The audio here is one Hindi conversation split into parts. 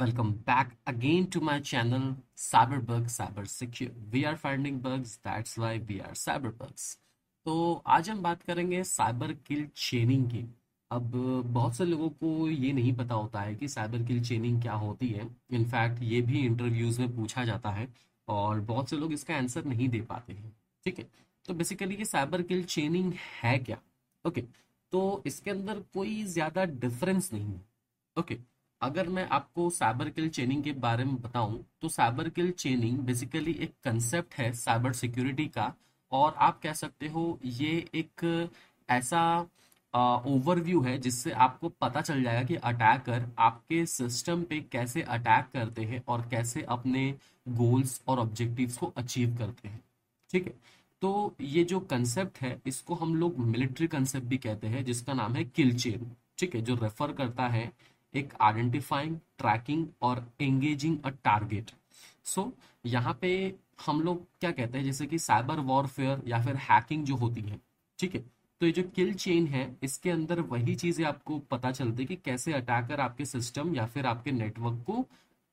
Welcome back again to my channel Cyberbug Cyber Secure. We are finding bugs, that's why we are Cyberbugs. तो आज हम बात करेंगे साइबर किल चेनिंग की। अब बहुत से लोगों को ये नहीं पता होता है कि साइबर किल चेनिंग क्या होती है। इनफैक्ट ये भी इंटरव्यूज में पूछा जाता है और बहुत से लोग इसका आंसर नहीं दे पाते हैं। ठीक है, तो बेसिकली ये साइबर किल चेनिंग है क्या? ओके, तो इसके अंदर कोई ज़्यादा डिफरेंस नहीं है। ओके, अगर मैं आपको साइबर किल चेनिंग के बारे में बताऊं तो साइबर किल चेनिंग बेसिकली एक कंसेप्ट है साइबर सिक्योरिटी का। और आप कह सकते हो ये एक ऐसा ओवरव्यू है जिससे आपको पता चल जाएगा कि अटैकर आपके सिस्टम पे कैसे अटैक करते हैं और कैसे अपने गोल्स और ऑब्जेक्टिव्स को अचीव करते हैं। ठीक है, तो ये जो कंसेप्ट है इसको हम लोग मिलिट्री कंसेप्ट भी कहते हैं जिसका नाम है किल चेन। ठीक है, जो रेफर करता है एक आइडेंटिफाइंग, ट्रैकिंग और एंगेजिंग अ टारगेट। सो यहाँ पे हम लोग क्या कहते हैं, जैसे कि साइबर वॉरफेयर या फिर हैकिंग जो होती है। ठीक है, तो ये जो किल चेन है इसके अंदर वही चीजें आपको पता चलती है कि कैसे अटैकर आपके सिस्टम या फिर आपके नेटवर्क को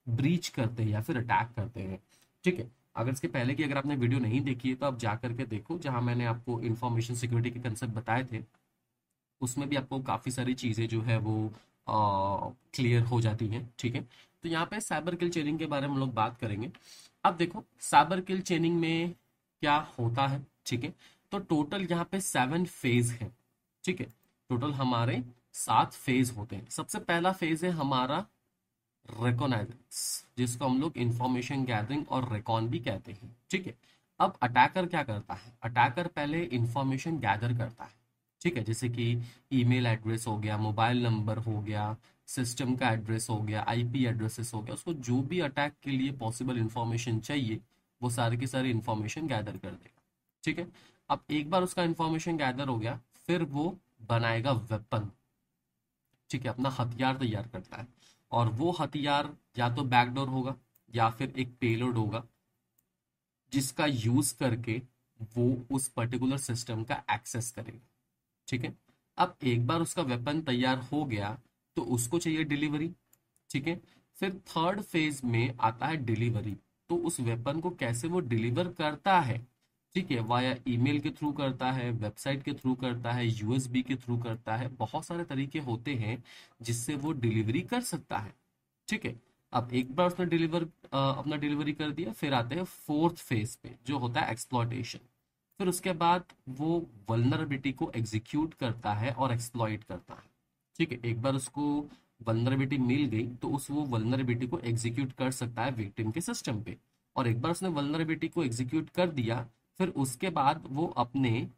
ब्रीच करते हैं या फिर अटैक करते हैं। ठीक है, अगर इसके पहले की अगर आपने वीडियो नहीं देखी है तो आप जा करके देखो, जहां मैंने आपको इंफॉर्मेशन सिक्योरिटी के कंसेप्ट बताए थे। उसमें भी आपको काफ़ी सारी चीज़ें जो है वो क्लियर हो जाती हैं। ठीक है, तो यहाँ पे साइबर किल चेनिंग के बारे में हम लोग बात करेंगे। अब देखो साइबर किल चेनिंग में क्या होता है। ठीक है, तो टोटल यहाँ पे 7 फेज है। ठीक है, टोटल हमारे 7 फेज होते हैं। सबसे पहला फेज है हमारा रिकॉनाइजेंस, जिसको हम लोग इंफॉर्मेशन गैदरिंग और रिकॉन भी कहते हैं। ठीक है, अब अटैकर क्या करता है? अटैकर पहले इंफॉर्मेशन गैदर करता है। ठीक है, जैसे कि ईमेल एड्रेस हो गया, मोबाइल नंबर हो गया, सिस्टम का एड्रेस हो गया, आईपी एड्रेसेस हो गया, उसको जो भी अटैक के लिए पॉसिबल इंफॉर्मेशन चाहिए वो सारी की सारी इंफॉर्मेशन गैदर कर देगा। ठीक है, अब एक बार उसका इंफॉर्मेशन गैदर हो गया फिर वो बनाएगा वेपन। ठीक है, अपना हथियार तैयार करता है और वो हथियार या तो बैकडोर होगा या फिर एक पेलोड होगा जिसका यूज करके वो उस पर्टिकुलर सिस्टम का एक्सेस करेगा। ठीक है, अब एक बार उसका वेपन तैयार हो गया तो उसको चाहिए डिलीवरी। ठीक है, फिर थर्ड फेज में आता है डिलीवरी। तो उस वेपन को कैसे वो डिलीवर करता है? ठीक है, वाया ईमेल के थ्रू करता है, वेबसाइट के थ्रू करता है, यूएसबी के थ्रू करता है, बहुत सारे तरीके होते हैं जिससे वो डिलीवरी कर सकता है। ठीक है, अब एक बार उसने अपना डिलीवरी कर दिया, फिर आते हैं फोर्थ फेज पे जो होता है एक्सप्लॉयटेशन। फिर उसके बाद वो वल्नरेबिलिटी को एग्जीक्यूट करता है और एक्सप्लॉइट करता है। ठीक है, एक बार उसको वल्नरेबिलिटी मिल गई तो उस वो वल्नरेबिलिटी को एग्जीक्यूट कर सकता है विक्टिम के सिस्टम पे। और एक बार उसने वल्नरेबिलिटी को एग्जीक्यूट कर दिया फिर उसके बाद वो अपने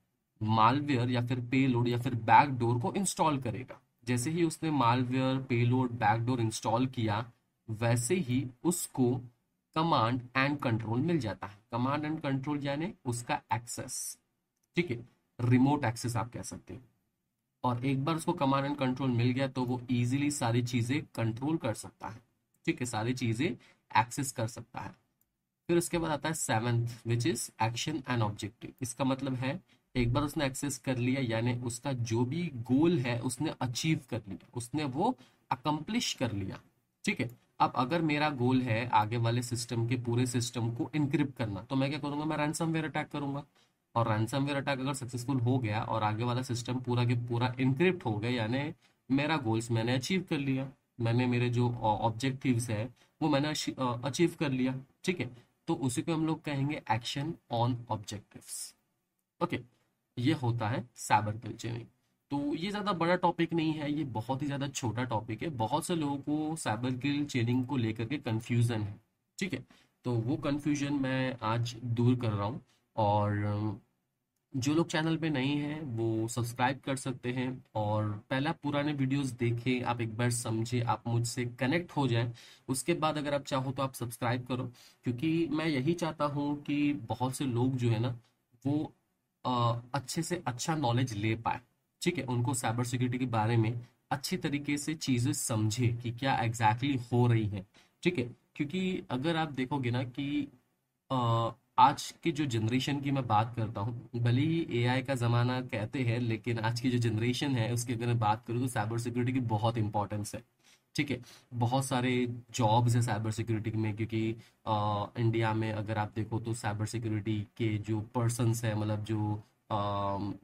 मालवेयर या फिर पेलोड या फिर बैकडोर को इंस्टॉल करेगा। जैसे ही उसने मालवेयर, पेलोड, बैकडोर इंस्टॉल किया वैसे ही उसको कमांड एंड कंट्रोल मिल जाता है। कमांड एंड कंट्रोल यानी उसका एक्सेस। ठीक है, रिमोट एक्सेस आप कह सकते हैं। और एक बार उसको कमांड एंड कंट्रोल मिल गया तो वो इजीली सारी चीजें कंट्रोल कर सकता है। ठीक है, सारी चीजें एक्सेस कर सकता है। फिर उसके बाद आता है seventh which is action and objective. इसका मतलब है एक बार उसने एक्सेस कर लिया यानी उसका जो भी गोल है उसने अचीव कर लिया, उसने वो अकम्प्लिश कर लिया। ठीक है, अब अगर मेरा गोल है आगे वाले सिस्टम के पूरे सिस्टम को इनक्रिप्ट करना तो मैं क्या करूंगा? मैं रैंसमवेयर अटैक करूंगा। और रैंसमवेयर अटैक अगर सक्सेसफुल हो गया और आगे वाला सिस्टम पूरा के पूरा इनक्रिप्ट हो गया यानी मेरा गोल्स मैंने अचीव कर लिया, मैंने मेरे जो ऑब्जेक्टिव्स है वो मैंने अचीव कर लिया। ठीक है, तो उसी को हम लोग कहेंगे एक्शन ऑन ऑब्जेक्टिव्स। ओके, ये होता है साइबर किल चेनिंग। तो ये ज़्यादा बड़ा टॉपिक नहीं है, ये बहुत ही ज़्यादा छोटा टॉपिक है। बहुत से लोगों को साइबर किल चेनिंग को लेकर के कंफ्यूजन है। ठीक है, तो वो कंफ्यूजन मैं आज दूर कर रहा हूँ। और जो लोग चैनल पे नहीं हैं वो सब्सक्राइब कर सकते हैं और पहले आप पुराने वीडियोस देखें, आप एक बार समझे, आप मुझसे कनेक्ट हो जाएं। उसके बाद अगर आप चाहो तो आप सब्सक्राइब करो, क्योंकि मैं यही चाहता हूँ कि बहुत से लोग जो है ना वो अच्छे से अच्छा नॉलेज ले पाए। ठीक है, उनको साइबर सिक्योरिटी के बारे में अच्छी तरीके से चीज़ें समझे कि क्या एग्जैक्टली हो रही है। ठीक है, क्योंकि अगर आप देखोगे ना कि आज की जो जनरेशन की मैं बात करता हूँ, भले ही एआई का ज़माना कहते हैं लेकिन आज की जो जनरेशन है उसकी अगर मैं बात करूँ तो साइबर सिक्योरिटी की बहुत इंपॉर्टेंस है। ठीक है। बहुत सारे जॉब्स हैं साइबर सिक्योरिटी में, क्योंकि इंडिया में अगर आप देखो तो साइबर सिक्योरिटी के जो पर्सन्स हैं, मतलब जो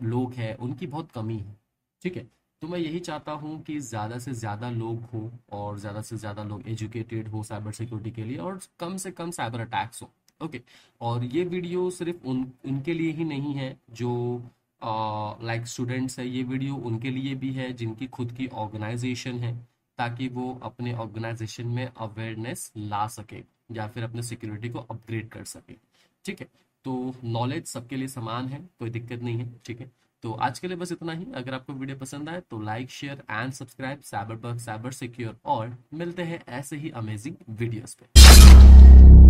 लोग हैं, उनकी बहुत कमी है। ठीक है। तो मैं यही चाहता हूँ कि ज़्यादा से ज़्यादा लोग हो और ज़्यादा से ज़्यादा लोग एजुकेटेड हो साइबर सिक्योरिटी के लिए, और कम से कम साइबर अटैक्स हो। ओके। और ये वीडियो सिर्फ उनके लिए ही नहीं है जो लाइक स्टूडेंट्स है, ये वीडियो उनके लिए भी है जिनकी खुद की ऑर्गेनाइजेशन है, ताकि वो अपने ऑर्गेनाइजेशन में अवेयरनेस ला सके या फिर अपने सिक्योरिटी को अपग्रेड कर सके। ठीक है। तो नॉलेज सबके लिए समान है, कोई दिक्कत नहीं है। ठीक है। तो आज के लिए बस इतना ही। अगर आपको वीडियो पसंद आए तो like share and subscribe cyber bug cyber secure, और मिलते हैं ऐसे ही अमेजिंग वीडियोस पे।